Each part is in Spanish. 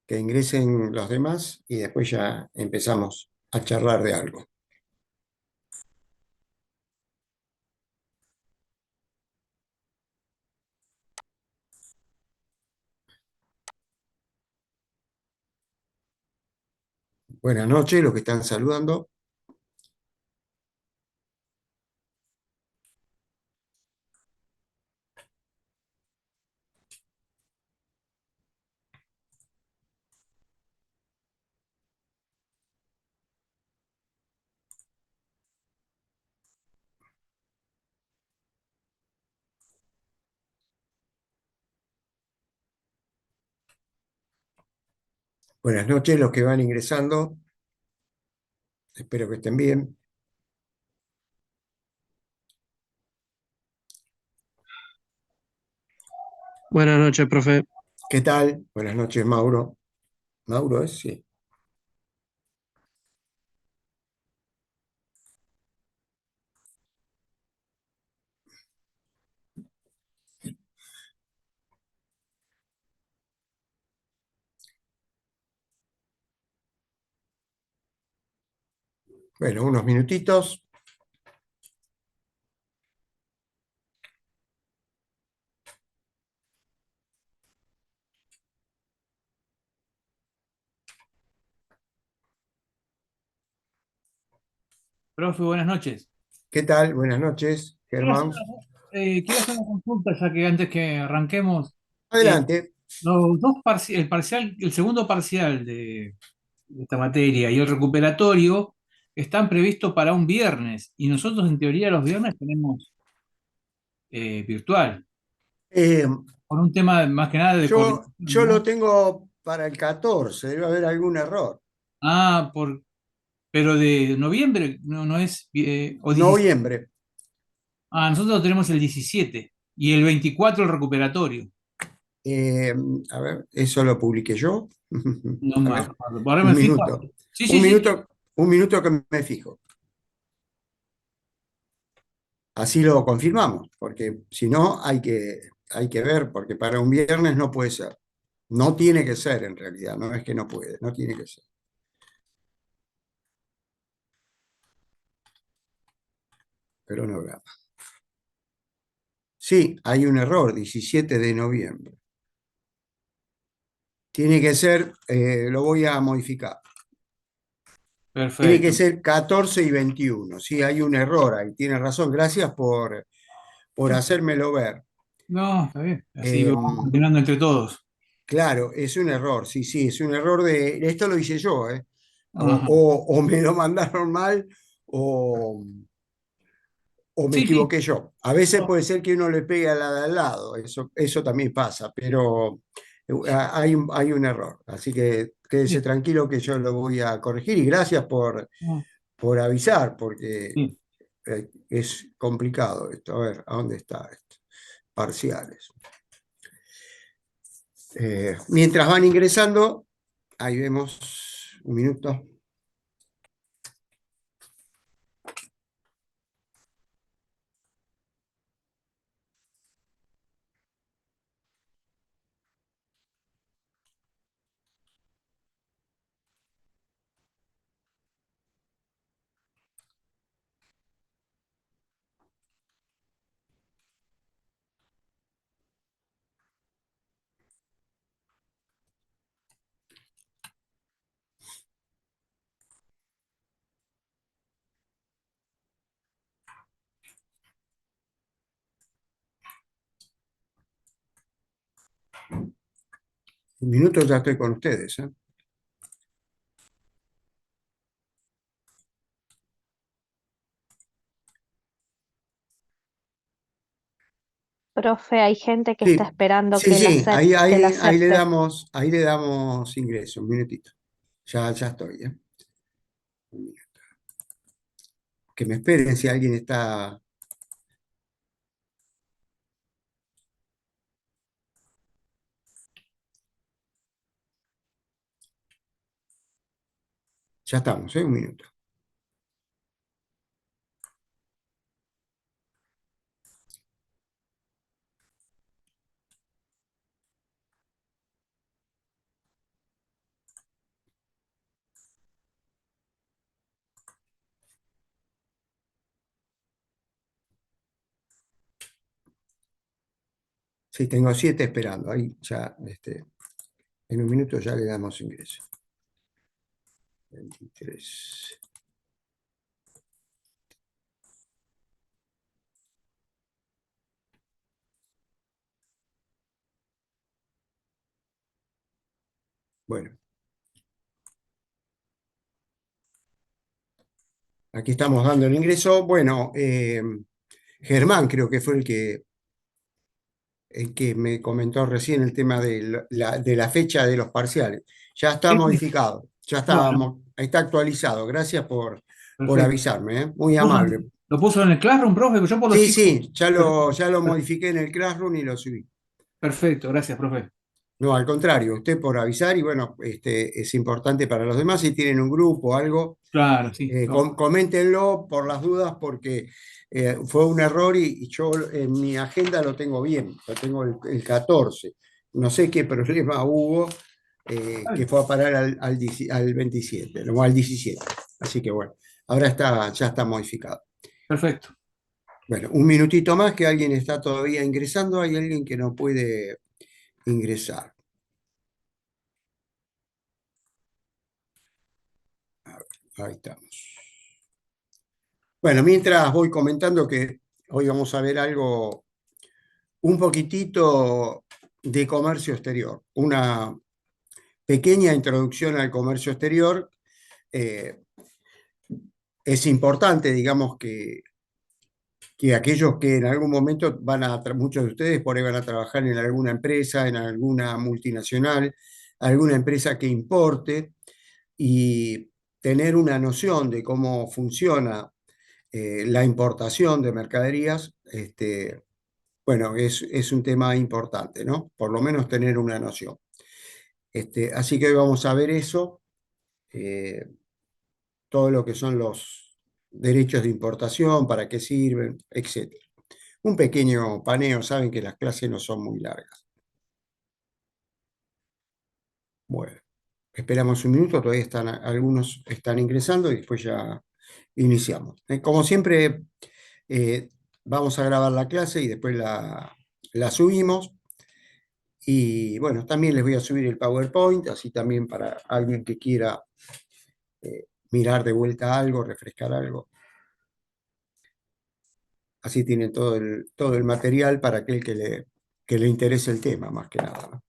que ingresen los demás y después ya empezamos a charlar de algo. Buenas noches, los que están saludando. Buenas noches, los que van ingresando. Espero que estén bien. Buenas noches, profe. ¿Qué tal? Buenas noches, Mauro. Mauro es, sí. Bueno, unos minutitos. Profe, buenas noches. ¿Qué tal? Buenas noches, Quiero hacer Germán. quiero hacer una consulta, ya que antes que arranquemos, eh, Adelante. los dos el parcial, el segundo parcial de esta materia y el recuperatorio están previstos para un viernes, y nosotros en teoría los viernes tenemos virtual, Eh, por un tema más que nada de yo coordinación, lo ¿no? tengo para el 14, debe haber algún error. Ah, pero de noviembre no es, o 17. Noviembre. Ah, nosotros tenemos el 17 y el 24 el recuperatorio. Eh, a ver, eso lo publiqué yo. No A me ver, acuerdo. Ahora un me fijo. minuto. Sí, Un sí, sí. minuto, un minuto que me fijo. Así lo confirmamos, porque si no hay que ver, porque para un viernes no puede ser. No tiene que ser en realidad, no es que no puede, no tiene que ser. Cronograma. Sí, hay un error, 17 de noviembre. Tiene que ser, lo voy a modificar. Tiene que Perfecto. ser 14 y 21. Sí, hay un error ahí, tiene razón. Gracias por hacérmelo ver. No, está bien. Así Eh, vamos coordinando entre todos. claro, es un error, sí, sí, es un error de... Esto lo hice yo, ¿eh? Ajá. O me lo mandaron mal o, o me Sí, sí. equivoqué yo. A veces puede ser que uno le pegue a la de al lado, eso también pasa, pero hay un error. Así que quédese Sí, tranquilo que yo lo voy a corregir y gracias no, por avisar, porque sí. es complicado esto. A ver, ¿a dónde está esto? Parciales. Mientras van ingresando, ahí vemos un minuto. Un minuto ya estoy con ustedes, ¿eh? Profe, hay gente que está Sí, esperando sí, que sí, que la acepte. ahí le damos ingreso, un minutito. Ya estoy, ¿eh? Que me esperen si alguien está. Ya estamos, ¿eh? Un minuto. Sí, tengo 7 esperando. Ahí ya, en un minuto ya le damos ingreso. 23. Bueno, aquí estamos dando el ingreso. Bueno, Germán creo que fue el que me comentó recién el tema de la fecha de los parciales. Ya está Sí, sí. modificado, Bueno, está actualizado. Gracias por perfecto. avisarme, ¿eh? Muy ¿Puso amable. lo puso en el Classroom, profe? Yo por los Sí, chicos. sí, ya lo modifiqué en el Classroom y lo subí. Perfecto, gracias, profe. No, al contrario, usted por avisar y bueno, es importante para los demás si tienen un grupo o algo, Claro, sí. coméntenlo por las dudas porque fue un error y yo en mi agenda lo tengo bien, lo tengo el 14. No sé qué problema hubo que fue a parar al 27, no, al 17. Así que bueno, ahora ya está modificado. Perfecto. Bueno, un minutito más que alguien está todavía ingresando, hay alguien que no puede ingresar. Ahí estamos. Bueno, mientras voy comentando que hoy vamos a ver algo, un poquitito de comercio exterior, una pequeña introducción al comercio exterior. Eh, es importante, digamos, que aquellos que en algún momento muchos de ustedes por ahí van a trabajar en alguna empresa, en alguna multinacional, alguna empresa que importe y tener una noción de cómo funciona la importación de mercaderías, bueno, es un tema importante, ¿no? Por lo menos tener una noción. Así que hoy vamos a ver eso, eh, todo lo que son los derechos de importación, para qué sirven, etcétera. Un pequeño paneo, saben que las clases no son muy largas. Bueno, esperamos un minuto, todavía algunos están ingresando y después ya iniciamos. Como siempre, eh, vamos a grabar la clase y después la subimos. Y bueno, también les voy a subir el PowerPoint, así también para alguien que quiera mirar de vuelta algo, refrescar algo. Así tienen todo el material para aquel que le interese el tema, más que nada, ¿no?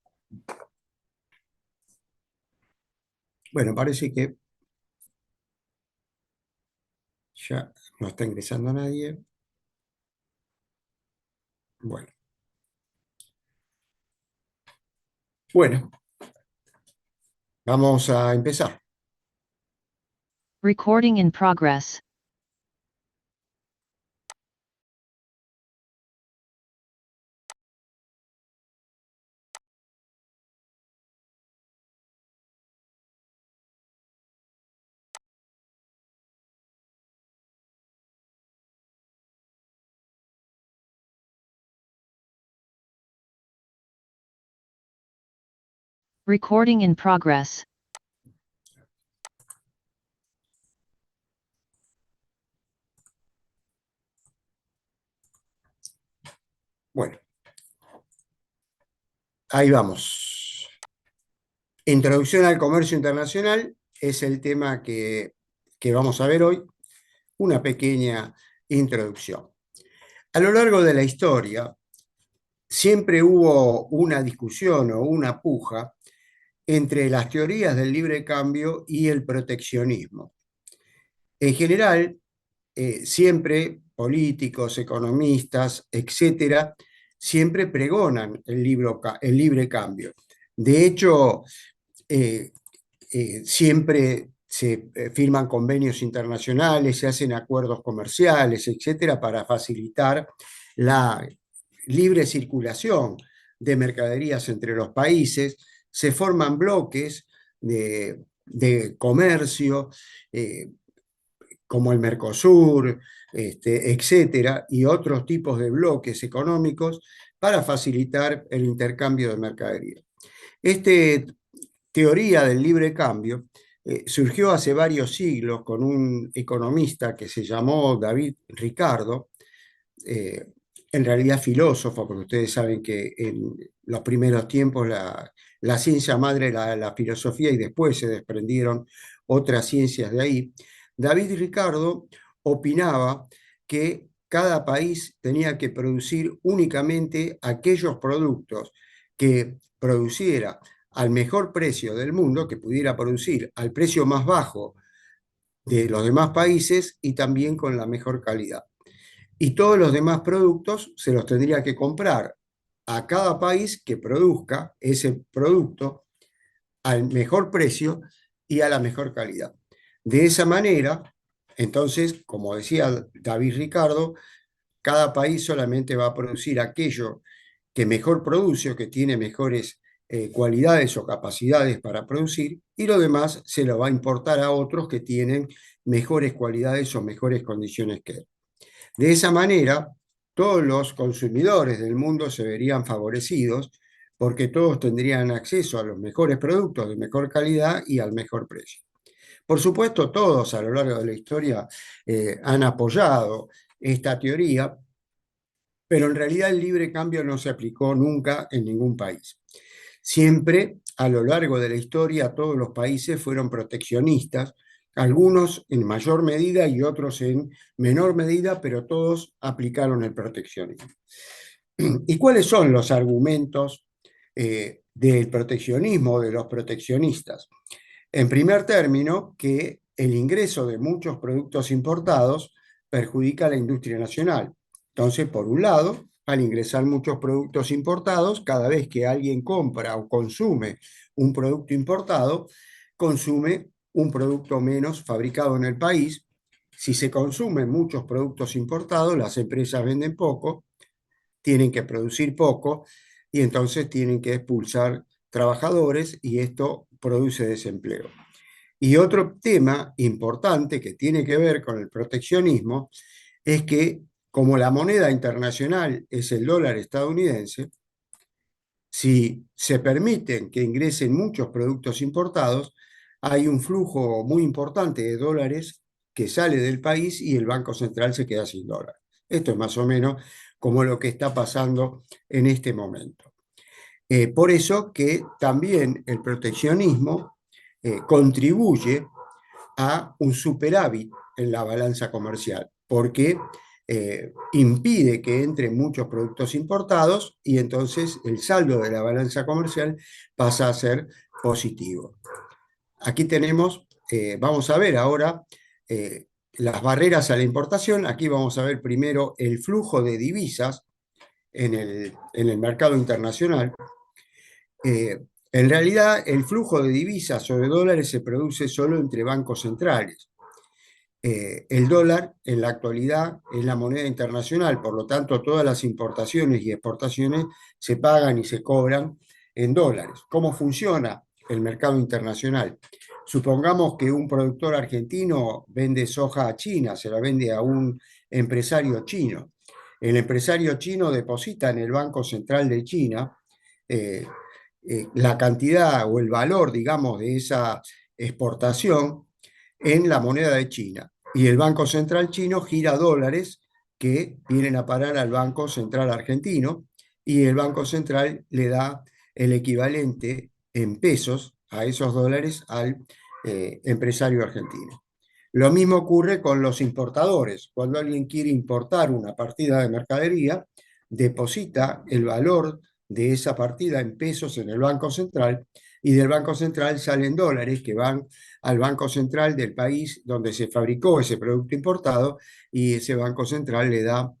Bueno, parece que ya no está ingresando nadie. Bueno, vamos a empezar. Recording in progress. Recording in progress. Bueno, ahí vamos. Introducción al comercio internacional es el tema que vamos a ver hoy. Una pequeña introducción. A lo largo de la historia, siempre hubo una discusión o una puja entre las teorías del libre cambio y el proteccionismo. En general, siempre políticos, economistas, etcétera, siempre pregonan el libre cambio. De hecho, eh, siempre se firman convenios internacionales, se hacen acuerdos comerciales, etcétera, para facilitar la libre circulación de mercaderías entre los países, se forman bloques de comercio, como el Mercosur, etcétera, y otros tipos de bloques económicos para facilitar el intercambio de mercaderías. Esta teoría del libre cambio surgió hace varios siglos con un economista que se llamó David Ricardo, en realidad filósofo, porque ustedes saben que en los primeros tiempos la ciencia madre era la filosofía y después se desprendieron otras ciencias de ahí. David Ricardo opinaba que cada país tenía que producir únicamente aquellos productos que produciera al mejor precio del mundo, que pudiera producir al precio más bajo de los demás países y también con la mejor calidad. Y todos los demás productos se los tendría que comprar a cada país que produzca ese producto al mejor precio y a la mejor calidad. De esa manera, entonces, como decía David Ricardo, cada país solamente va a producir aquello que mejor produce o que tiene mejores cualidades o capacidades para producir, y lo demás se lo va a importar a otros que tienen mejores cualidades o mejores condiciones que él. De esa manera, todos los consumidores del mundo se verían favorecidos porque todos tendrían acceso a los mejores productos de mejor calidad y al mejor precio. Por supuesto, todos a lo largo de la historia han apoyado esta teoría, pero en realidad el libre cambio no se aplicó nunca en ningún país. Siempre, a lo largo de la historia, todos los países fueron proteccionistas, algunos en mayor medida y otros en menor medida, pero todos aplicaron el proteccionismo. ¿Y cuáles son los argumentos del proteccionismo, de los proteccionistas? En primer término, que el ingreso de muchos productos importados perjudica a la industria nacional. Entonces, por un lado, al ingresar muchos productos importados, cada vez que alguien compra o consume un producto importado, consume un producto menos fabricado en el país. Si se consumen muchos productos importados, las empresas venden poco, tienen que producir poco y entonces tienen que expulsar trabajadores y esto produce desempleo. Y otro tema importante que tiene que ver con el proteccionismo es que como la moneda internacional es el dólar estadounidense, si se permiten que ingresen muchos productos importados, hay un flujo muy importante de dólares que sale del país y el Banco Central se queda sin dólares. Esto es más o menos como lo que está pasando en este momento. Por eso que también el proteccionismo contribuye a un superávit en la balanza comercial, porque impide que entren muchos productos importados y entonces el saldo de la balanza comercial pasa a ser positivo. Aquí tenemos, vamos a ver ahora las barreras a la importación. Aquí vamos a ver primero el flujo de divisas en el mercado internacional. En realidad, el flujo de divisas o de dólares se produce solo entre bancos centrales. El dólar en la actualidad es la moneda internacional, por lo tanto todas las importaciones y exportaciones se pagan y se cobran en dólares. ¿Cómo funciona el mercado internacional? Supongamos que un productor argentino vende soja a China, se la vende a un empresario chino. El empresario chino deposita en el Banco Central de China la cantidad o el valor, digamos, de esa exportación en la moneda de China. Y el Banco Central chino gira dólares que vienen a parar al Banco Central argentino y el Banco Central le da el equivalente en pesos a esos dólares al empresario argentino. Lo mismo ocurre con los importadores. Cuando alguien quiere importar una partida de mercadería, deposita el valor de esa partida en pesos en el Banco Central y del Banco Central salen dólares que van al Banco Central del país donde se fabricó ese producto importado y ese Banco Central le da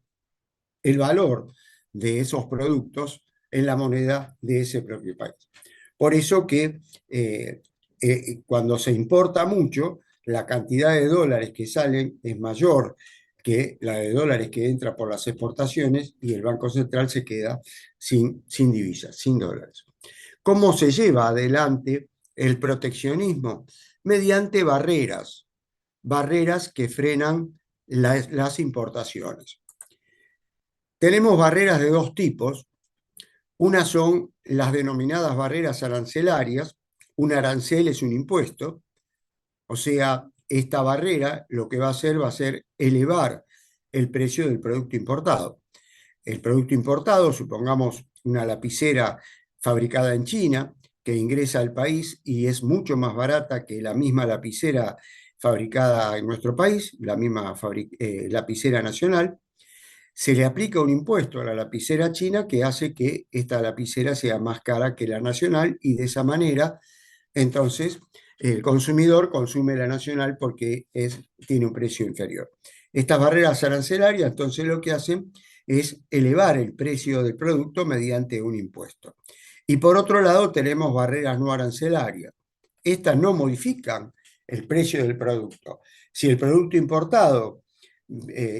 el valor de esos productos en la moneda de ese propio país. Por eso que cuando se importa mucho, la cantidad de dólares que salen es mayor que la de dólares que entra por las exportaciones y el Banco Central se queda sin divisas, sin dólares. ¿Cómo se lleva adelante el proteccionismo? Mediante barreras que frenan las importaciones. Tenemos barreras de dos tipos. Una son las denominadas barreras arancelarias. Un arancel es un impuesto, o sea, esta barrera lo que va a hacer elevar el precio del producto importado. el producto importado, supongamos una lapicera fabricada en China, que ingresa al país y es mucho más barata que la misma lapicera fabricada en nuestro país, la misma lapicera nacional, se le aplica un impuesto a la lapicera china que hace que esta lapicera sea más cara que la nacional y de esa manera, entonces, el consumidor consume la nacional porque tiene un precio inferior. Estas barreras arancelarias, entonces, lo que hacen es elevar el precio del producto mediante un impuesto. Y por otro lado, tenemos barreras no arancelarias. Estas no modifican el precio del producto. Si el producto importado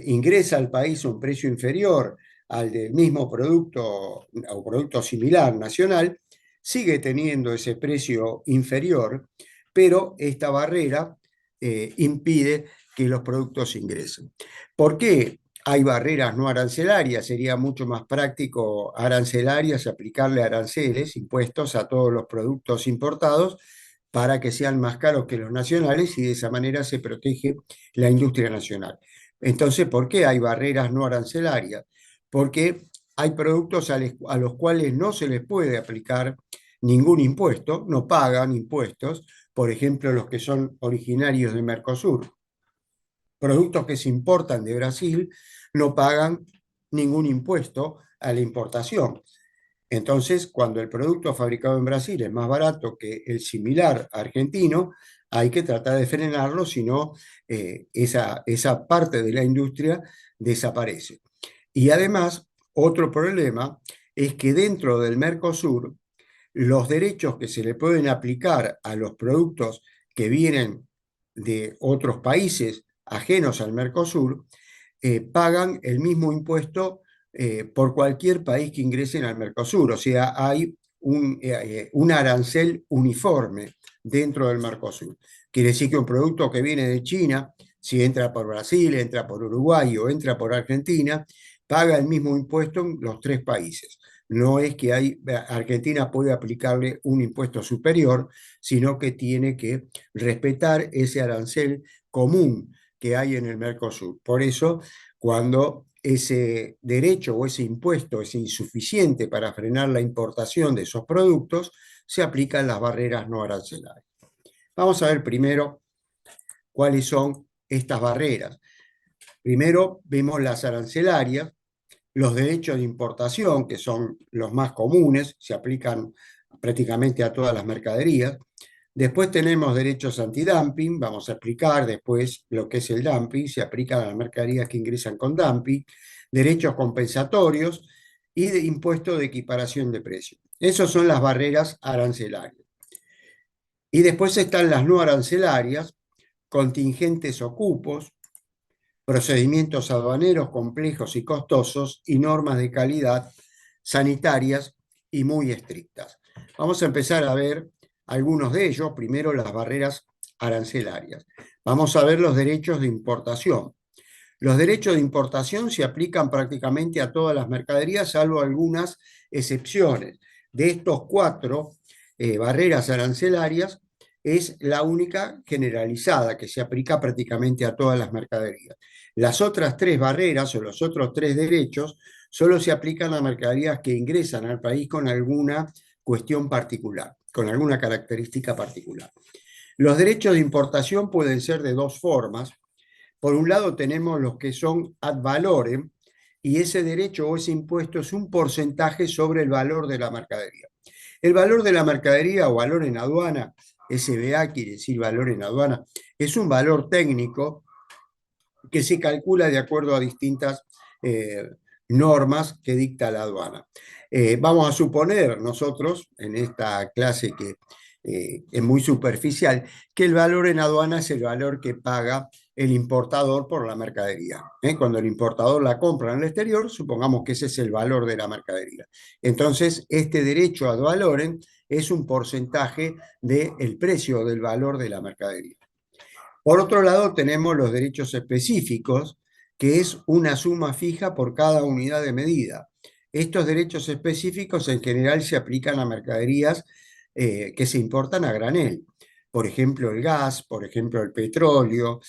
ingresa al país a un precio inferior al del mismo producto o producto similar nacional, sigue teniendo ese precio inferior, pero esta barrera impide que los productos ingresen. ¿Por qué hay barreras no arancelarias? Sería mucho más práctico arancelarias, aplicarle aranceles, impuestos a todos los productos importados para que sean más caros que los nacionales y de esa manera se protege la industria nacional. Entonces, ¿por qué hay barreras no arancelarias? Porque hay productos a los cuales no se les puede aplicar ningún impuesto, no pagan impuestos, por ejemplo, los que son originarios de Mercosur. Productos que se importan de Brasil no pagan ningún impuesto a la importación. Entonces, cuando el producto fabricado en Brasil es más barato que el similar argentino, hay que tratar de frenarlo, si no, esa parte de la industria desaparece. Y además, otro problema es que dentro del Mercosur, los derechos que se le pueden aplicar a los productos que vienen de otros países ajenos al Mercosur, pagan el mismo impuesto por cualquier país que ingresen al Mercosur. O sea, hay un arancel uniforme dentro del Mercosur. Quiere decir que un producto que viene de China, si entra por Brasil, entra por Uruguay o entra por Argentina, paga el mismo impuesto en los tres países. No es que Argentina puede aplicarle un impuesto superior, sino que tiene que respetar ese arancel común que hay en el Mercosur. Por eso, cuando ese derecho o ese impuesto es insuficiente para frenar la importación de esos productos, se aplican las barreras no arancelarias. Vamos a ver primero cuáles son estas barreras. Primero vemos las arancelarias, los derechos de importación, que son los más comunes, se aplican prácticamente a todas las mercaderías. Después tenemos derechos antidumping, vamos a explicar después lo que es el dumping, se aplican a las mercaderías que ingresan con dumping, derechos compensatorios y de impuesto de equiparación de precios. Esas son las barreras arancelarias. Y después están las no arancelarias, contingentes o cupos, procedimientos aduaneros complejos y costosos y normas de calidad sanitarias y muy estrictas. Vamos a empezar a ver algunos de ellos. Primero, las barreras arancelarias. Vamos a ver los derechos de importación. Los derechos de importación se aplican prácticamente a todas las mercaderías, salvo algunas excepciones. De estos cuatro barreras arancelarias, es la única generalizada que se aplica prácticamente a todas las mercaderías. Las otras tres barreras o los otros tres derechos solo se aplican a mercaderías que ingresan al país con alguna cuestión particular, con alguna característica particular. Los derechos de importación pueden ser de dos formas. Por un lado tenemos los que son ad valorem, y ese derecho o ese impuesto es un porcentaje sobre el valor de la mercadería. El valor de la mercadería o valor en aduana, SBA quiere decir valor en aduana, es un valor técnico que se calcula de acuerdo a distintas normas que dicta la aduana. Vamos a suponer nosotros, en esta clase que es muy superficial, que el valor en aduana es el valor que paga el importador por la mercadería. Cuando el importador la compra en el exterior, supongamos que ese es el valor de la mercadería. Entonces, este derecho ad valorem es un porcentaje del precio del valor de la mercadería. Por otro lado, tenemos los derechos específicos, que es una suma fija por cada unidad de medida. Estos derechos específicos en general se aplican a mercaderías que se importan a granel. por ejemplo el gas, por ejemplo el petróleo,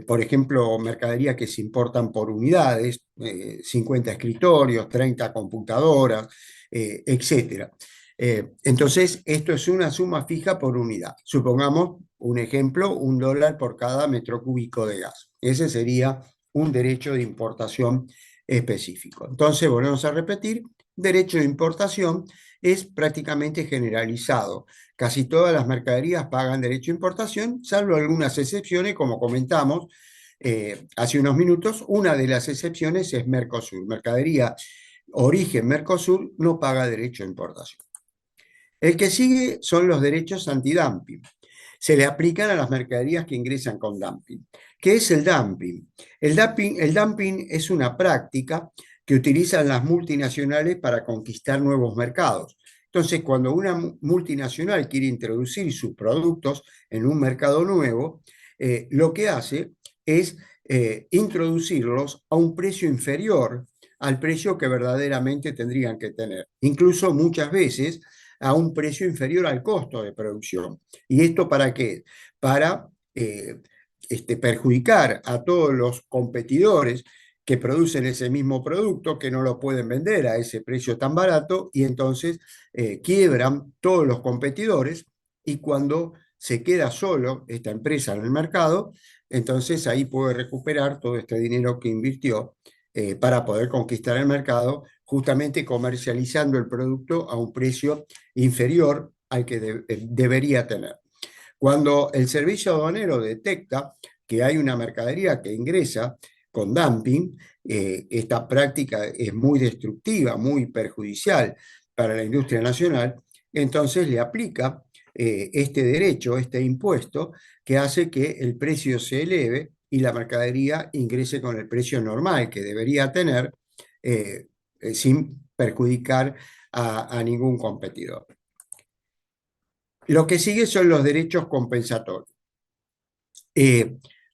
por ejemplo mercadería que se importan por unidades, 50 escritorios, 30 computadoras, etc. Entonces, esto es una suma fija por unidad. Supongamos, un ejemplo, $1 por cada metro cúbico de gas. Ese sería un derecho de importación específico. Entonces, volvemos a repetir, derecho de importación es prácticamente generalizado. Casi todas las mercaderías pagan derecho de importación, salvo algunas excepciones, como comentamos hace unos minutos. Una de las excepciones es Mercosur. Mercadería origen Mercosur no paga derecho de importación. El que sigue son los derechos antidumping. Se le aplican a las mercaderías que ingresan con dumping. ¿Qué es el dumping? El dumping es una práctica que utilizan las multinacionales para conquistar nuevos mercados. Entonces, cuando una multinacional quiere introducir sus productos en un mercado nuevo, lo que hace es introducirlos a un precio inferior al precio que verdaderamente tendrían que tener. Incluso muchas veces a un precio inferior al costo de producción. ¿Y esto para qué? Para perjudicar a todos los competidores que producen ese mismo producto, que no lo pueden vender a ese precio tan barato, y entonces quiebran todos los competidores, y cuando se queda solo esta empresa en el mercado, entonces ahí puede recuperar todo este dinero que invirtió para poder conquistar el mercado, justamente comercializando el producto a un precio inferior al que debería tener. Cuando el servicio aduanero detecta que hay una mercadería que ingresa con dumping, esta práctica es muy destructiva, muy perjudicial para la industria nacional, entonces le aplica este derecho, este impuesto, que hace que el precio se eleve y la mercadería ingrese con el precio normal que debería tener, sin perjudicar a ningún competidor. Lo que sigue son los derechos compensatorios.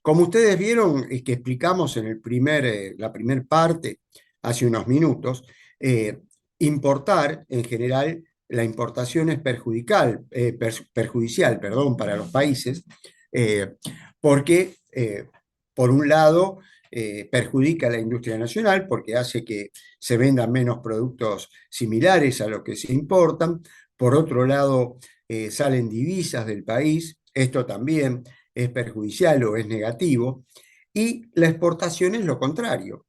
Como ustedes vieron, que explicamos en la primera parte, hace unos minutos, importar, en general, la importación es perjudicial, para los países, porque, por un lado, perjudica a la industria nacional, porque hace que se vendan menos productos similares a los que se importan. Por otro lado, salen divisas del país, esto también es perjudicial o es negativo, y la exportación es lo contrario.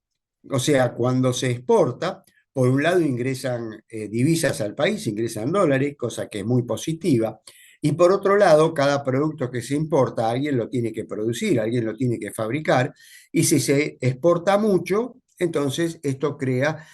O sea, cuando se exporta, por un lado ingresan divisas al país, ingresan dólares, cosa que es muy positiva, y por otro lado, cada producto que se importa, alguien lo tiene que producir, alguien lo tiene que fabricar, y si se exporta mucho, entonces esto crea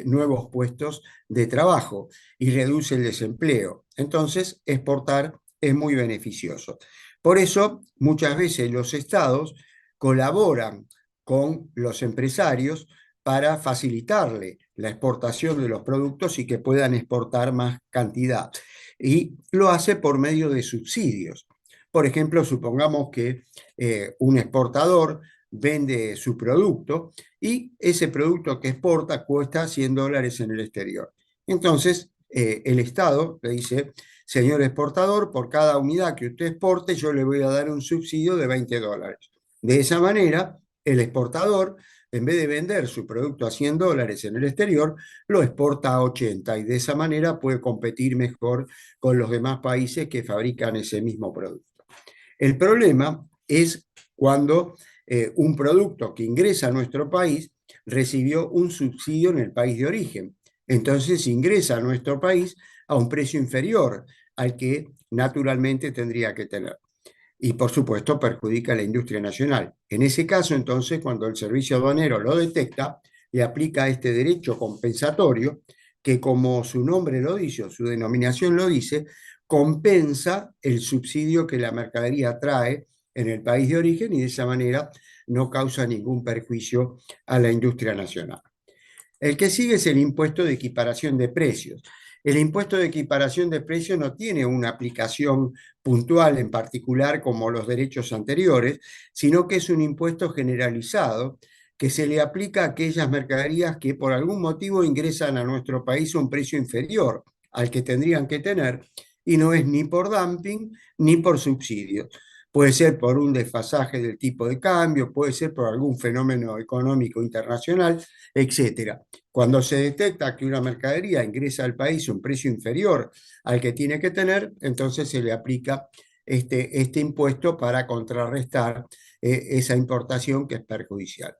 nuevos puestos de trabajo y reduce el desempleo. Entonces, exportar es muy beneficioso. Por eso, muchas veces los estados colaboran con los empresarios para facilitarle la exportación de los productos y que puedan exportar más cantidad. Y lo hace por medio de subsidios. Por ejemplo, supongamos que un exportador vende su producto y ese producto que exporta cuesta $100 en el exterior. Entonces, el Estado le dice: señor exportador, por cada unidad que usted exporte, yo le voy a dar un subsidio de $20. De esa manera, el exportador, en vez de vender su producto a $100 en el exterior, lo exporta a 80, y de esa manera puede competir mejor con los demás países que fabrican ese mismo producto. El problema es cuando un producto que ingresa a nuestro país recibió un subsidio en el país de origen. Entonces ingresa a nuestro país a un precio inferior al que naturalmente tendría que tener. Y por supuesto perjudica a la industria nacional. En ese caso, entonces, cuando el servicio aduanero lo detecta, le aplica este derecho compensatorio que, como su nombre lo dice, o su denominación lo dice, compensa el subsidio que la mercadería trae en el país de origen, y de esa manera no causa ningún perjuicio a la industria nacional. El que sigue es el impuesto de equiparación de precios. El impuesto de equiparación de precios no tiene una aplicación puntual en particular como los derechos anteriores, sino que es un impuesto generalizado que se le aplica a aquellas mercaderías que por algún motivo ingresan a nuestro país a un precio inferior al que tendrían que tener, y no es ni por dumping ni por subsidios. Puede ser por un desfasaje del tipo de cambio, puede ser por algún fenómeno económico internacional, etc. Cuando se detecta que una mercadería ingresa al país a un precio inferior al que tiene que tener, entonces se le aplica este impuesto para contrarrestar esa importación que es perjudicial.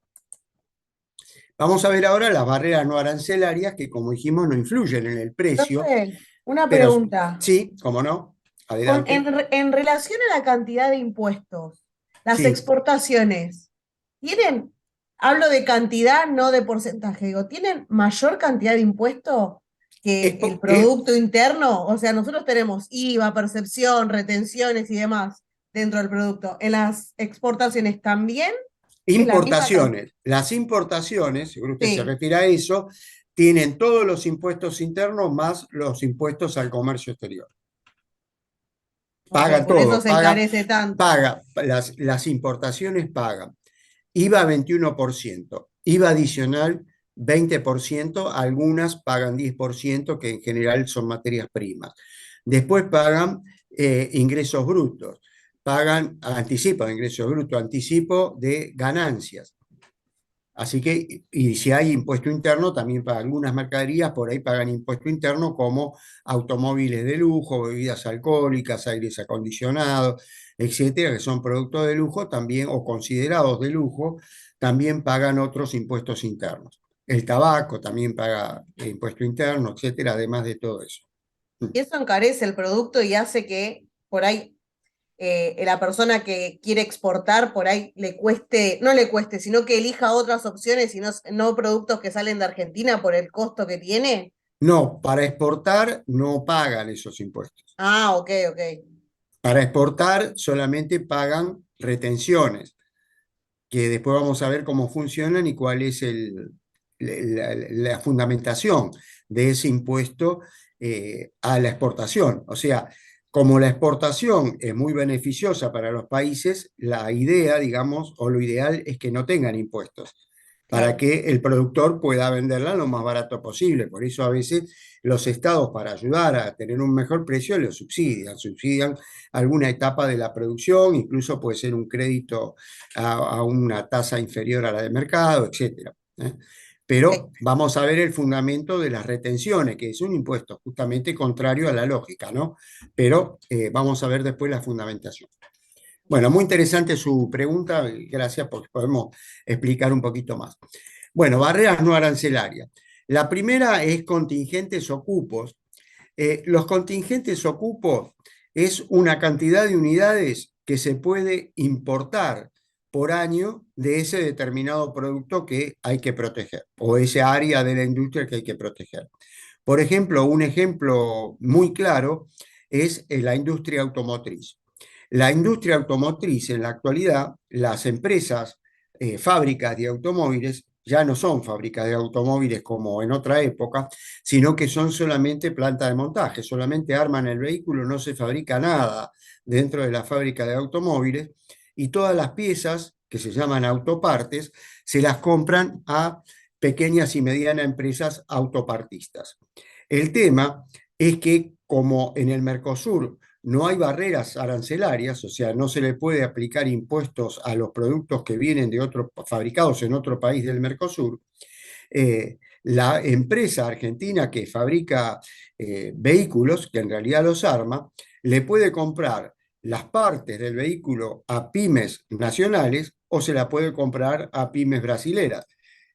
Vamos a ver ahora las barreras no arancelarias que, como dijimos, no influyen en el precio. Profe, una Pero pregunta. sí, cómo no, adelante. En relación a la cantidad de impuestos, las Sí. exportaciones, ¿tienen, hablo de cantidad, no de porcentaje, digo, ¿tienen mayor cantidad de impuestos que el Producto Interno? O sea, nosotros tenemos IVA, percepción, retenciones y demás dentro del producto. ¿En las exportaciones también? Importaciones. Las importaciones, seguro usted se refiere a eso, tienen todos los impuestos internos más los impuestos al comercio exterior. Paga por todo. eso se encarece tanto. Paga, las importaciones pagan IVA 21%, IVA adicional 20%, algunas pagan 10%, que en general son materias primas. Después pagan ingresos brutos, anticipo de ingresos brutos, anticipo de ganancias. Así que, y si hay impuesto interno, también para algunas mercaderías, por ahí pagan impuesto interno como automóviles de lujo, bebidas alcohólicas, aires acondicionados, etcétera, que son productos de lujo también, o considerados de lujo, también pagan otros impuestos internos. El tabaco también paga impuesto interno, etcétera, además de todo eso. Y eso encarece el producto y hace que por ahí la persona que quiere exportar por ahí no le cueste, sino que elija otras opciones y no productos que salen de Argentina por el costo que tiene. No, para exportar no pagan esos impuestos. Ah, ok. Para exportar solamente pagan retenciones, que después vamos a ver cómo funcionan y cuál es la fundamentación de ese impuesto a la exportación. O sea, como la exportación es muy beneficiosa para los países, la idea, digamos, o lo ideal es que no tengan impuestos, para que el productor pueda venderla lo más barato posible. Por eso a veces los estados, para ayudar a tener un mejor precio, lo subsidian alguna etapa de la producción, incluso puede ser un crédito a una tasa inferior a la de mercado, etc. Pero vamos a ver el fundamento de las retenciones, que es un impuesto justamente contrario a la lógica, ¿no? Pero vamos a ver después la fundamentación. Bueno, muy interesante su pregunta, gracias porque podemos explicar un poquito más. Bueno, barreras no arancelarias. La primera es contingentes o cupos. Los contingentes o cupos es una cantidad de unidades que se puede importar por año de ese determinado producto que hay que proteger, o esa área de la industria que hay que proteger. Por ejemplo, un ejemplo muy claro es la industria automotriz. La industria automotriz en la actualidad, las empresas, fábricas de automóviles, ya no son fábricas de automóviles como en otra época, sino que son solamente planta de montaje, solamente arman el vehículo, no se fabrica nada dentro de la fábrica de automóviles y todas las piezas que se llaman autopartes se las compran a pequeñas y medianas empresas autopartistas. El tema es que como en el Mercosur no hay barreras arancelarias, o sea, no se le puede aplicar impuestos a los productos que vienen de fabricados en otro país del Mercosur, la empresa argentina que fabrica vehículos, que en realidad los arma, le puede comprar las partes del vehículo a pymes nacionales o se la puede comprar a pymes brasileras.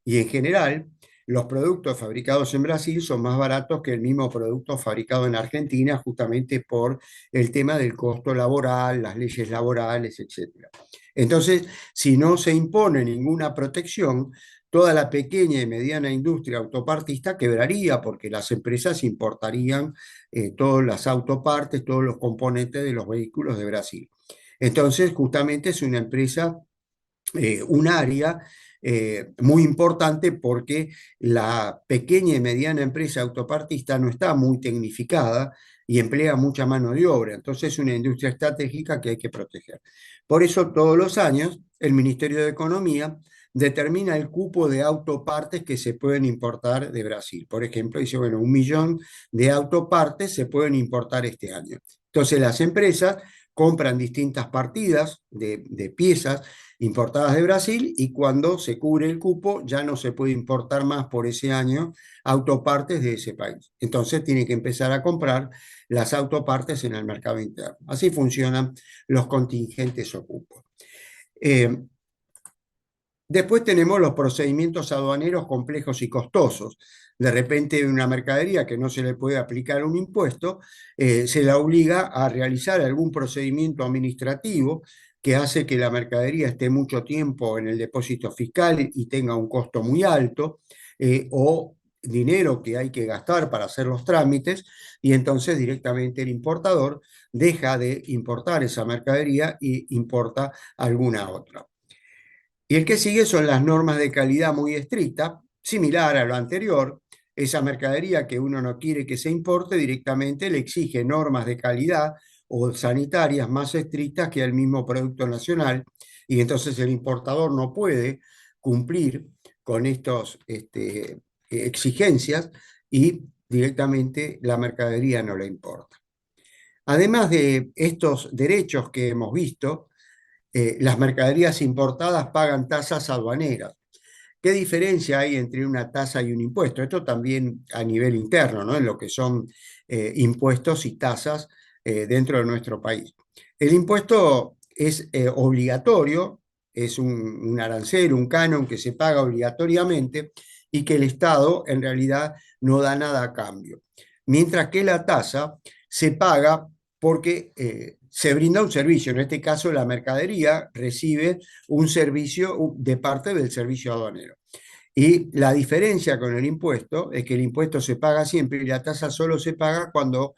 Y en general, los productos fabricados en Brasil son más baratos que el mismo producto fabricado en Argentina, justamente por el tema del costo laboral, las leyes laborales, etc. Entonces, si no se impone ninguna protección, toda la pequeña y mediana industria autopartista quebraría porque las empresas importarían todas las autopartes, todos los componentes de los vehículos de Brasil. Entonces, justamente es una empresa, un área muy importante porque la pequeña y mediana empresa autopartista no está muy tecnificada y emplea mucha mano de obra. Entonces es una industria estratégica que hay que proteger. Por eso todos los años el Ministerio de Economía determina el cupo de autopartes que se pueden importar de Brasil. Por ejemplo, dice, bueno, 1 millón de autopartes se pueden importar este año. Entonces las empresas compran distintas partidas de piezas importadas de Brasil y cuando se cubre el cupo ya no se puede importar más por ese año autopartes de ese país. Entonces tiene que empezar a comprar las autopartes en el mercado interno. Así funcionan los contingentes o cupos. Después tenemos los procedimientos aduaneros complejos y costosos. De repente una mercadería que no se le puede aplicar un impuesto, se la obliga a realizar algún procedimiento administrativo que hace que la mercadería esté mucho tiempo en el depósito fiscal y tenga un costo muy alto, o dinero que hay que gastar para hacer los trámites, y entonces directamente el importador deja de importar esa mercadería y importa alguna otra. Y el que sigue son las normas de calidad muy estrictas, similar a lo anterior. Esa mercadería que uno no quiere que se importe, directamente le exige normas de calidad o sanitarias más estrictas que el mismo producto nacional, y entonces el importador no puede cumplir con estas exigencias y directamente la mercadería no le importa. Además de estos derechos que hemos visto, las mercaderías importadas pagan tasas aduaneras. ¿Qué diferencia hay entre una tasa y un impuesto? Esto también a nivel interno, ¿no? En lo que son impuestos y tasas dentro de nuestro país. El impuesto es obligatorio, es un arancel, un canon que se paga obligatoriamente y que el Estado en realidad no da nada a cambio. Mientras que la tasa se paga porque se brinda un servicio. En este caso, la mercadería recibe un servicio de parte del servicio aduanero. Y la diferencia con el impuesto es que el impuesto se paga siempre y la tasa solo se paga cuando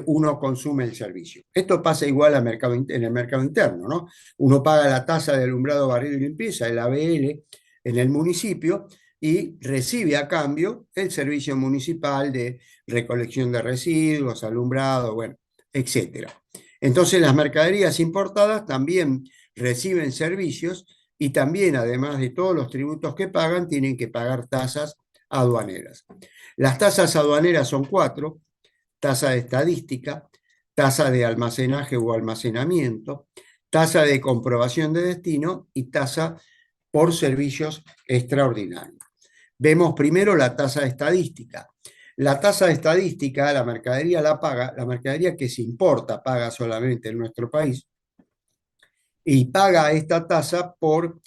uno consume el servicio. Esto pasa igual en el mercado interno, ¿no? Uno paga la tasa de alumbrado, barrido y limpieza, el ABL, en el municipio y recibe a cambio el servicio municipal de recolección de residuos, alumbrado, bueno, etcétera. Entonces las mercaderías importadas también reciben servicios y también, además de todos los tributos que pagan, tienen que pagar tasas aduaneras. Las tasas aduaneras son 4: tasa de estadística, tasa de almacenaje o almacenamiento, tasa de comprobación de destino y tasa por servicios extraordinarios. Vemos primero la tasa de estadística. La tasa de estadística, la mercadería la paga, la mercadería que se importa paga solamente en nuestro país, y paga esta tasa por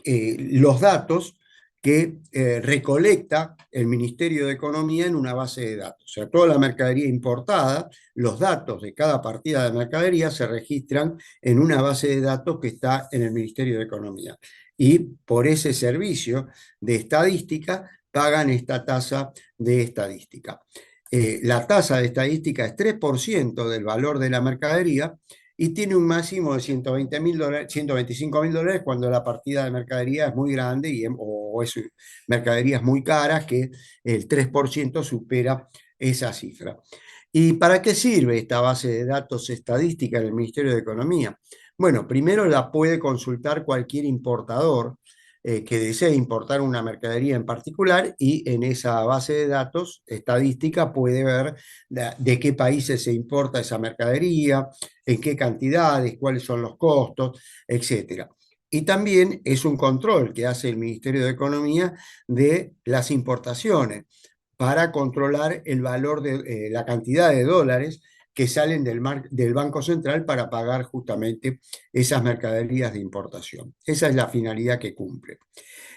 los datos que recolecta el Ministerio de Economía en una base de datos. O sea, toda la mercadería importada, los datos de cada partida de mercadería se registran en una base de datos que está en el Ministerio de Economía. Y por ese servicio de estadística pagan esta tasa de estadística. La tasa de estadística es 3% del valor de la mercadería y tiene un máximo de $120.000, $125.000 cuando la partida de mercadería es muy grande o es mercaderías muy caras, que el 3% supera esa cifra. ¿Y para qué sirve esta base de datos estadística del Ministerio de Economía? Bueno, primero la puede consultar cualquier importador que desee importar una mercadería en particular, y en esa base de datos estadística puede ver de qué países se importa esa mercadería, en qué cantidades, cuáles son los costos, etc. Y también es un control que hace el Ministerio de Economía de las importaciones para controlar el valor de la cantidad de dólares que salen del Banco Central para pagar justamente esas mercaderías de importación. Esa es la finalidad que cumple.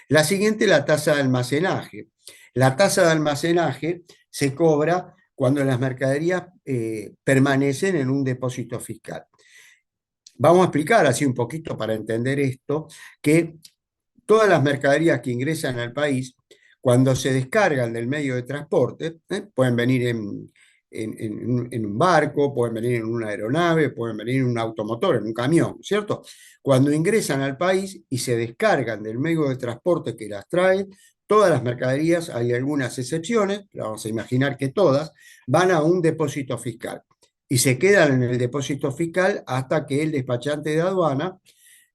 La siguiente, la tasa de almacenaje. La tasa de almacenaje se cobra cuando las mercaderías permanecen en un depósito fiscal. Vamos a explicar así un poquito para entender esto, que todas las mercaderías que ingresan al país, cuando se descargan del medio de transporte, pueden venir en un barco, pueden venir en una aeronave, pueden venir en un automotor, en un camión, ¿cierto? Cuando ingresan al país y se descargan del medio de transporte que las trae, todas las mercaderías, hay algunas excepciones, pero vamos a imaginar que todas, van a un depósito fiscal y se quedan en el depósito fiscal hasta que el despachante de aduana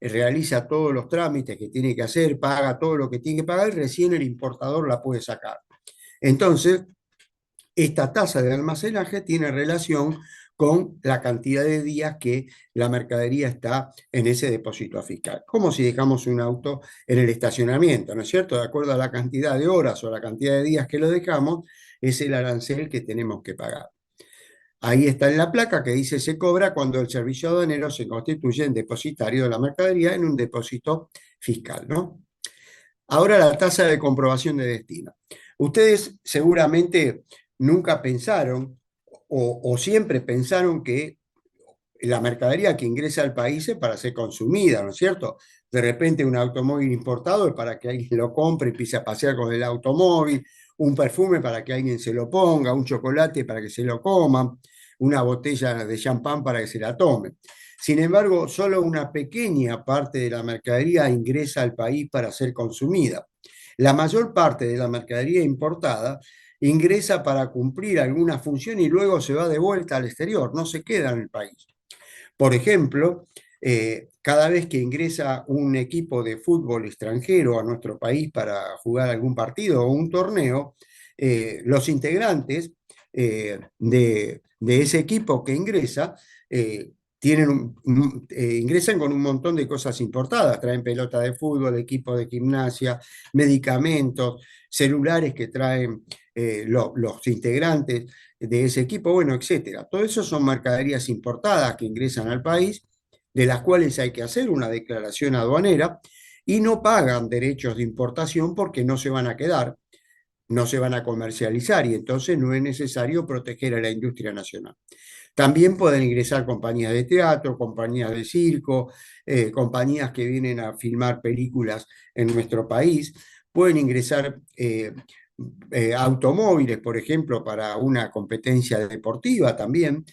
realiza todos los trámites que tiene que hacer, paga todo lo que tiene que pagar y recién el importador la puede sacar. Entonces, esta tasa de almacenaje tiene relación con la cantidad de días que la mercadería está en ese depósito fiscal. Como si dejamos un auto en el estacionamiento, ¿no es cierto? De acuerdo a la cantidad de horas o la cantidad de días que lo dejamos, es el arancel que tenemos que pagar. Ahí está en la placa que dice se cobra cuando el servicio aduanero se constituye en depositario de la mercadería en un depósito fiscal, ¿no? Ahora la tasa de comprobación de destino. Ustedes seguramente nunca pensaron o siempre pensaron que la mercadería que ingresa al país es para ser consumida, ¿no es cierto? De repente un automóvil importado es para que alguien lo compre y empiece a pasear con el automóvil, un perfume para que alguien se lo ponga, un chocolate para que se lo coma, una botella de champán para que se la tome. Sin embargo, solo una pequeña parte de la mercadería ingresa al país para ser consumida. La mayor parte de la mercadería importada ingresa para cumplir alguna función y luego se va de vuelta al exterior, no se queda en el país. Por ejemplo, cada vez que ingresa un equipo de fútbol extranjero a nuestro país para jugar algún partido o un torneo, los integrantes de ese equipo que ingresa ingresan con un montón de cosas importadas, traen pelota de fútbol, equipo de gimnasia, medicamentos, celulares que traen los integrantes de ese equipo, bueno, etcétera. Todo eso son mercaderías importadas que ingresan al país, de las cuales hay que hacer una declaración aduanera y no pagan derechos de importación porque no se van a quedar, no se van a comercializar y entonces no es necesario proteger a la industria nacional. También pueden ingresar compañías de teatro, compañías de circo, compañías que vienen a filmar películas en nuestro país. Pueden ingresar automóviles, por ejemplo, para una competencia deportiva también.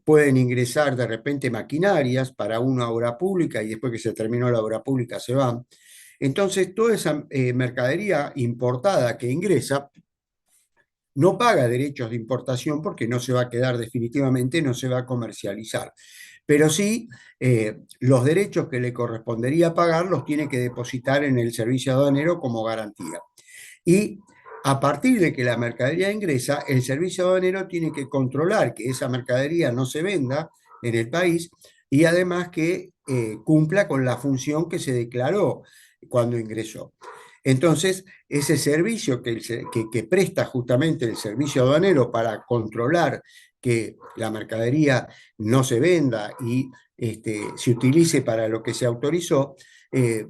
Pueden ingresar de repente maquinarias para una obra pública y después que se terminó la obra pública se van. Entonces, toda esa mercadería importada que ingresa no paga derechos de importación porque no se va a quedar definitivamente, no se va a comercializar. Pero sí, los derechos que le correspondería pagar los tiene que depositar en el servicio aduanero como garantía. Y a partir de que la mercadería ingresa, el servicio aduanero tiene que controlar que esa mercadería no se venda en el país y además que cumpla con la función que se declaró cuando ingresó. Entonces, ese servicio que presta justamente el servicio aduanero para controlar que la mercadería no se venda y se utilice para lo que se autorizó,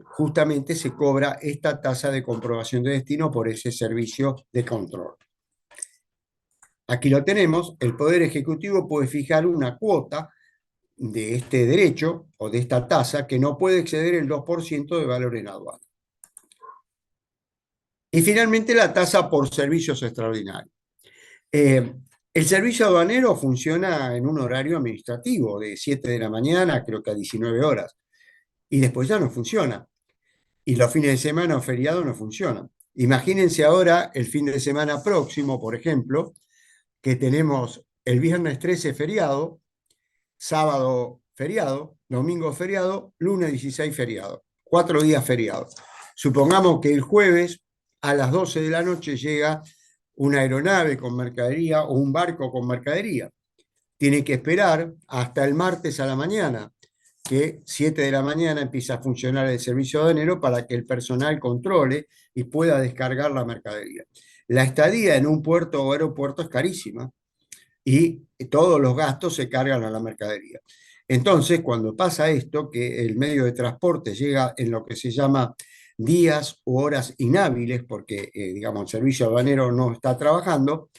justamente se cobra esta tasa de comprobación de destino por ese servicio de control. Aquí lo tenemos, el Poder Ejecutivo puede fijar una cuota de este derecho o de esta tasa que no puede exceder el 2% de valor en aduana. Y finalmente la tasa por servicios extraordinarios. El servicio aduanero funciona en un horario administrativo de 7 de la mañana, creo que a 19 horas, y después ya no funciona. Y los fines de semana o feriados no funcionan. Imagínense ahora el fin de semana próximo, por ejemplo, que tenemos el viernes 13 feriado, sábado feriado, domingo feriado, lunes 16 feriado, 4 días feriados. Supongamos que el jueves a las 12 de la noche llega una aeronave con mercadería o un barco con mercadería. Tiene que esperar hasta el martes a la mañana, que 7 de la mañana empieza a funcionar el servicio aduanero para que el personal controle y pueda descargar la mercadería. La estadía en un puerto o aeropuerto es carísima y todos los gastos se cargan a la mercadería. Entonces, cuando pasa esto, que el medio de transporte llega en lo que se llama días u horas inhábiles, porque digamos, el servicio aduanero no está trabajando,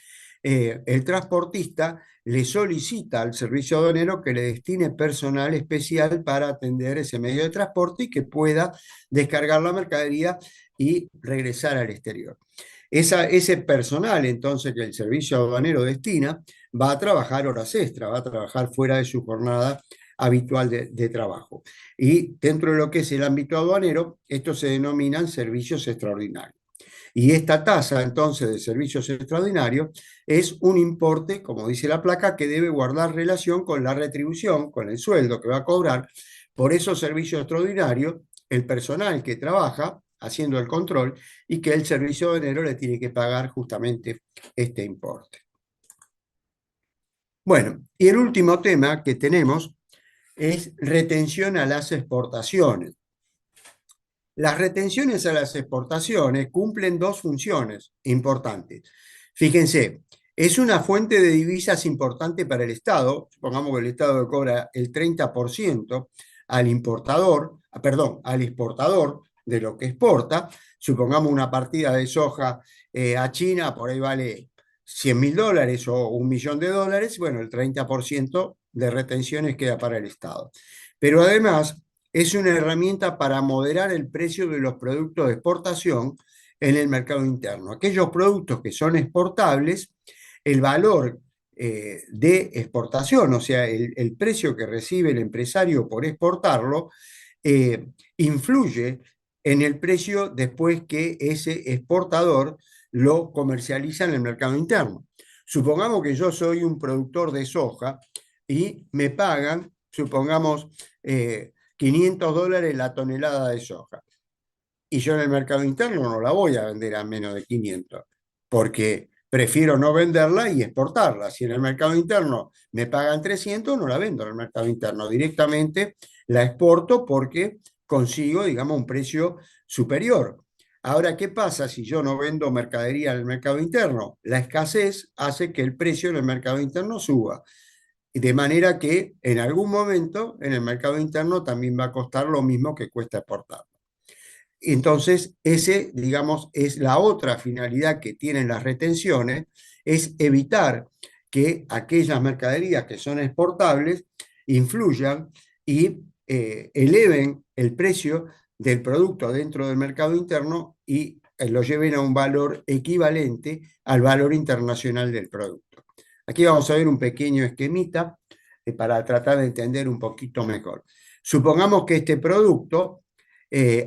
el transportista le solicita al servicio aduanero que le destine personal especial para atender ese medio de transporte y que pueda descargar la mercadería y regresar al exterior. Ese personal, entonces, que el servicio aduanero destina, va a trabajar horas extra, va a trabajar fuera de su jornada habitual de trabajo. Y dentro de lo que es el ámbito aduanero, estos se denominan servicios extraordinarios. Y esta tasa, entonces, de servicios extraordinarios es un importe, como dice la placa, que debe guardar relación con la retribución, con el sueldo que va a cobrar, por esos servicios extraordinarios, el personal que trabaja haciendo el control y que el servicio de enero le tiene que pagar justamente este importe. Bueno, y el último tema que tenemos es retención a las exportaciones. Las retenciones a las exportaciones cumplen dos funciones importantes. Fíjense, es una fuente de divisas importante para el Estado. Supongamos que el Estado le cobra el 30% al importador, perdón, al exportador de lo que exporta. Supongamos una partida de soja a China, por ahí vale $100.000 o $1.000.000. Bueno, el 30% de retenciones queda para el Estado. Pero además es una herramienta para moderar el precio de los productos de exportación en el mercado interno. Aquellos productos que son exportables, el valor de exportación, o sea, el precio que recibe el empresario por exportarlo, influye en el precio después que ese exportador lo comercializa en el mercado interno. Supongamos que yo soy un productor de soja y me pagan, supongamos, $500 la tonelada de soja. Y yo en el mercado interno no la voy a vender a menos de 500, porque prefiero no venderla y exportarla. Si en el mercado interno me pagan 300, no la vendo en el mercado interno. Directamente la exporto porque consigo, digamos, un precio superior. Ahora, ¿qué pasa si yo no vendo mercadería en el mercado interno? La escasez hace que el precio en el mercado interno suba. De manera que en algún momento en el mercado interno también va a costar lo mismo que cuesta exportar. Entonces, ese, digamos, es la otra finalidad que tienen las retenciones, es evitar que aquellas mercaderías que son exportables influyan y eleven el precio del producto dentro del mercado interno y lo lleven a un valor equivalente al valor internacional del producto. Aquí vamos a ver un pequeño esquemita para tratar de entender un poquito mejor. Supongamos que este producto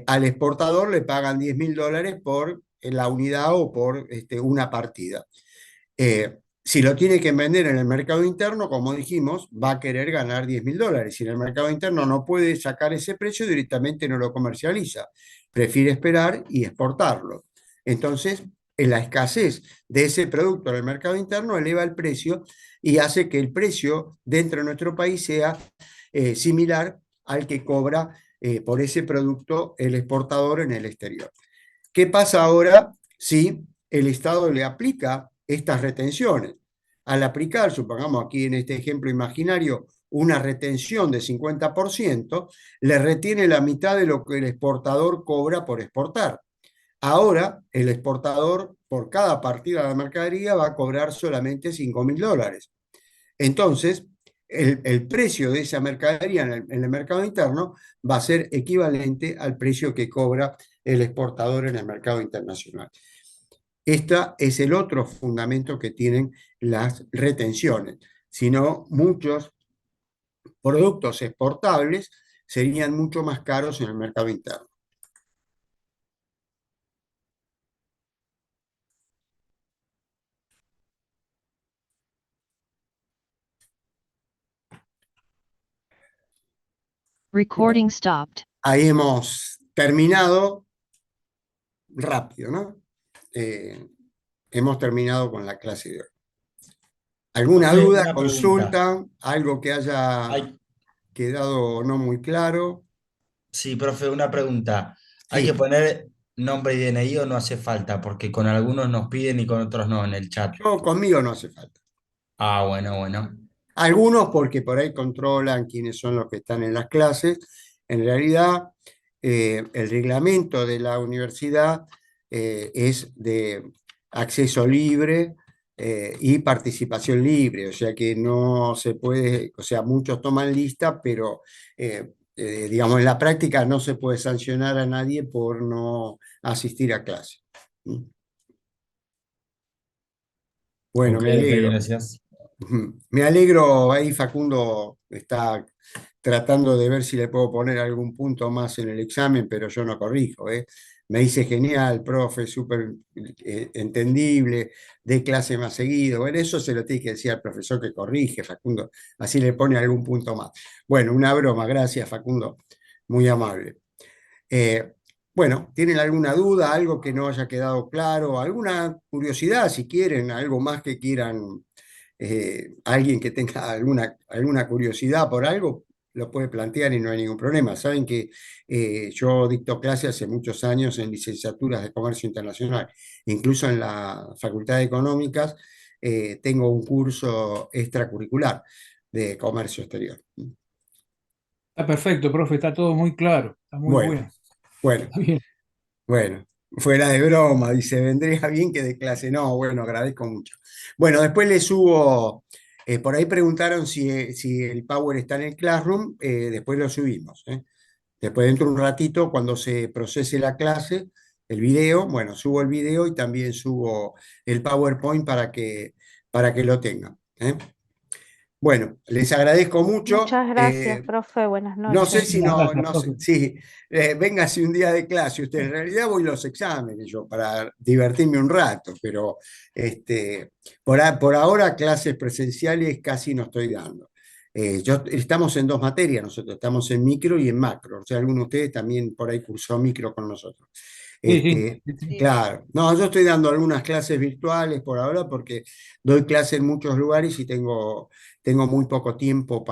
al exportador le pagan $10.000 por la unidad o por una partida. Si lo tiene que vender en el mercado interno, como dijimos, va a querer ganar $10.000. Si en el mercado interno no puede sacar ese precio, directamente no lo comercializa. Prefiere esperar y exportarlo. Entonces, en la escasez de ese producto en el mercado interno eleva el precio y hace que el precio dentro de nuestro país sea similar al que cobra por ese producto el exportador en el exterior. ¿Qué pasa ahora si el Estado le aplica estas retenciones? Al aplicar, supongamos aquí en este ejemplo imaginario, una retención de 50%, le retiene la mitad de lo que el exportador cobra por exportar. Ahora, el exportador, por cada partida de mercadería, va a cobrar solamente $5.000. Entonces, el precio de esa mercadería en el mercado interno va a ser equivalente al precio que cobra el exportador en el mercado internacional. Este es el otro fundamento que tienen las retenciones. Si no, muchos productos exportables serían mucho más caros en el mercado interno. Recording stopped. Ahí hemos terminado rápido, ¿no? Hemos terminado con la clase de hoy. ¿Alguna Profe, duda, una consulta, algo que haya Ay, quedado no muy claro? sí, profe, una pregunta. ¿Hay Sí, que poner nombre y DNI o no hace falta? Porque con algunos nos piden y con otros no en el chat. conmigo no hace falta. Ah, bueno, bueno. Algunos porque por ahí controlan quiénes son los que están en las clases. En realidad, el reglamento de la universidad es de acceso libre y participación libre, o sea que no se puede, o sea, muchos toman lista, pero digamos, en la práctica no se puede sancionar a nadie por no asistir a clase. Bueno, Ok, me ok, alegro. gracias. Me alegro, ahí Facundo está tratando de ver si le puedo poner algún punto más en el examen, pero yo no corrijo, ¿eh? me dice, genial, profe, súper entendible, de clase más seguido. Bueno, eso se lo tiene que decir al profesor que corrige, Facundo, así le pone algún punto más. Bueno, una broma, gracias, Facundo, muy amable. Bueno, ¿tienen alguna duda, algo que no haya quedado claro, alguna curiosidad, si quieren, algo más que quieran, alguien que tenga alguna curiosidad por algo, lo puede plantear y no hay ningún problema. Saben que yo dicto clases hace muchos años en licenciaturas de Comercio Internacional, incluso en la Facultad de Económicas tengo un curso extracurricular de Comercio Exterior. Está perfecto, profe, está todo muy claro, está muy Bueno, bueno. bueno. Está bien. Bueno, fuera de broma, dice, vendría bien que de clase. No, bueno, agradezco mucho. Bueno, después le subo, por ahí preguntaron si el Power está en el Classroom, después lo subimos. Después dentro de un ratito, cuando se procese la clase, el video, bueno, subo el video y también subo el PowerPoint para que lo tengan. Bueno, les agradezco mucho. Muchas gracias, profe. Buenas No sé noches. si Muchas no, gracias, no sé, profe. sí, véngase un día de clase usted. En realidad voy los exámenes yo para divertirme un rato, pero por ahora clases presenciales casi no estoy dando. Estamos en dos materias nosotros, estamos en micro y en macro. O sea, alguno de ustedes también por ahí cursó micro con nosotros. Sí, sí. Sí. Claro, no, yo estoy dando algunas clases virtuales por ahora porque doy clases en muchos lugares y tengo muy poco tiempo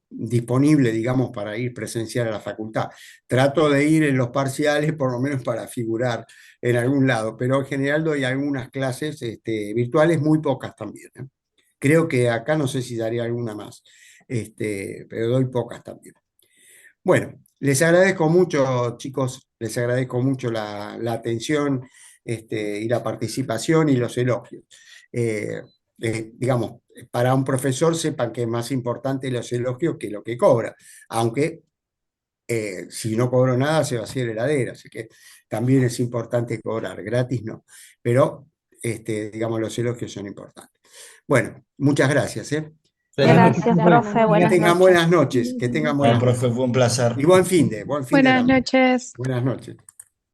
disponible, digamos, para ir presencial a la facultad. Trato de ir en los parciales, por lo menos para figurar en algún lado, pero en general doy algunas clases virtuales, muy pocas también. Creo que acá no sé si daré alguna más, pero doy pocas también. Bueno, les agradezco mucho, chicos, les agradezco mucho la atención y la participación y los elogios. Digamos, para un profesor sepan que es más importante los elogios que lo que cobra, aunque si no cobro nada se vacía la heladera, así que también es importante cobrar, gratis no, pero digamos, los elogios son importantes. Bueno, muchas gracias. Buenas noches, Gracias, profe. profe. Que Buenas tengan noches. buenas noches, que tengan Bueno, buenas noches. profe, fue un placer. Y buen fin de Buenas también. noches. Buenas noches.